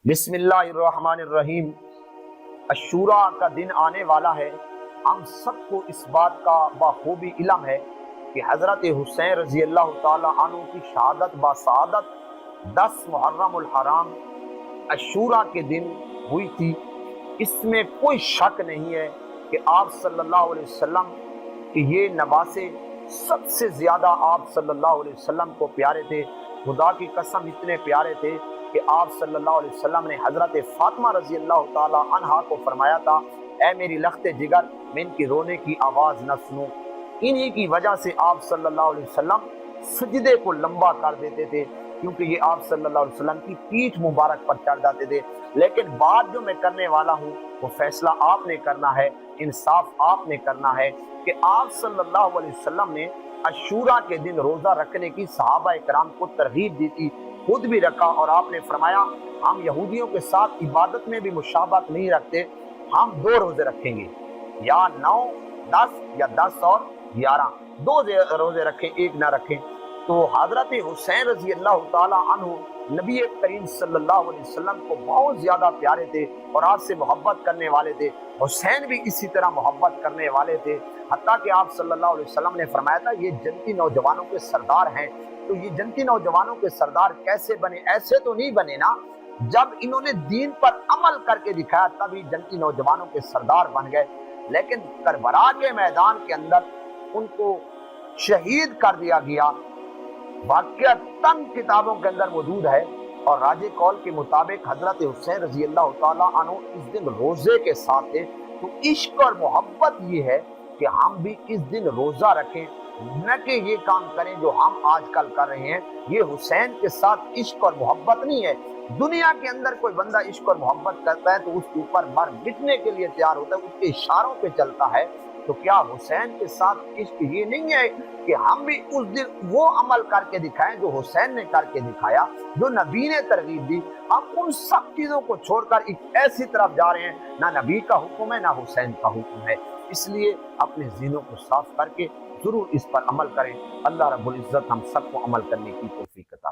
بسم اللہ الرحمن الرحیم۔ عاشوراء کا دن آنے والا ہے۔ ہم سب کو اس بات کا بخوبی علم ہے کہ حضرت حسین رضی اللہ تعالی عنہ کی شہادت بسعادت 10 محرم الحرام عاشوراء کے دن ہوئی تھی۔ اس میں کوئی شک نہیں ہے کہ آپ صلی اللہ علیہ وسلم کہ یہ نواسے سب سے زیادہ آپ صلی اللہ علیہ وسلم کو پیارے تھے۔ خدا کی قسم اتنے پیارے تھے کہ آپ صلی اللہ علیہ وسلم نے حضرت فاطمہ رضی اللہ تعالی عنہا کو فرمایا تھا، اے میری لخت جگر، میں ان کی رونے کی آواز نہ سنوں۔ انہی کی وجہ سے آپ صلی اللہ علیہ وسلم سجدے کو لمبا کر دیتے تھے، کیونکہ یہ آپ صلی اللہ علیہ وسلم کی پیٹھ مبارک پر چڑھ جاتے تھے۔ لیکن بات جو میں کرنے والا ہوں وہ فیصلہ آپ نے کرنا ہے، انصاف آپ نے کرنا ہے کہ آپ صلی اللہ علیہ وسلم نے عاشوراء کے دن روزہ رکھنے کی صحابہ کرام کو ترغیب دی تھی، خود بھی رکھا، اور آپ نے فرمایا ہم یہودیوں کے ساتھ عبادت میں بھی مشابہت نہیں رکھتے، ہم 2 روزے رکھیں گے، یا 9 10 یا 10 اور 11، 2 روزے رکھیں، ایک نہ رکھیں۔ تو حضرت حسین رضی اللہ تعالی عنہ نبی کریم صلی اللہ علیہ وسلم کو بہت زیادہ پیارے تھے اور آپ سے محبت کرنے والے تھے۔ حسین بھی اسی طرح محبت کرنے والے تھے، حتیٰ کہ آپ صلی اللہ علیہ وسلم نے فرمایا تھا یہ جنتی نوجوانوں کے سردار ہیں۔ تو یہ جنتی نوجوانوں کے سردار کیسے بنے؟ ایسے تو نہیں بنے نا، جب انہوں نے دین پر عمل کر کے دکھایا تبھی جنتی نوجوانوں کے سردار بن گئے۔ لیکن کربلا کے میدان کے اندر ان کو شہید کر دیا گیا، واقعہ تن کتابوں کے اندر موجود ہے، اور راج قول کے مطابق حضرت حسین رضی اللہ تعالی عنہ اس دن روزے کے ساتھ تھے۔ تو عشق اور محبت یہ ہے کہ ہم بھی اس دن روزہ رکھیں، نہ کہ یہ کام کریں جو ہم آج کل کر رہے ہیں۔ یہ حسین کے ساتھ عشق اور محبت نہیں ہے۔ دنیا کے اندر کوئی بندہ عشق اور محبت کرتا ہے تو اس کے اوپر مر مٹنے کے لیے تیار ہوتا ہے، اس کے اشاروں پہ چلتا ہے۔ تو کیا حسین کے ساتھ عشق یہ نہیں ہے کہ ہم بھی اس دن وہ عمل کر کے دکھائیں جو حسین نے کر کے دکھایا، جو نبی نے ترغیب دی؟ ہم ان سب چیزوں کو چھوڑ کر ایک ایسی طرف جا رہے ہیں، نہ نبی کا حکم ہے نہ حسین کا حکم ہے۔ اس لیے اپنے ذہنوں کو صاف کر کے ضرور اس پر عمل کریں۔ اللہ رب العزت ہم سب کو عمل کرنے کی توفیق عطا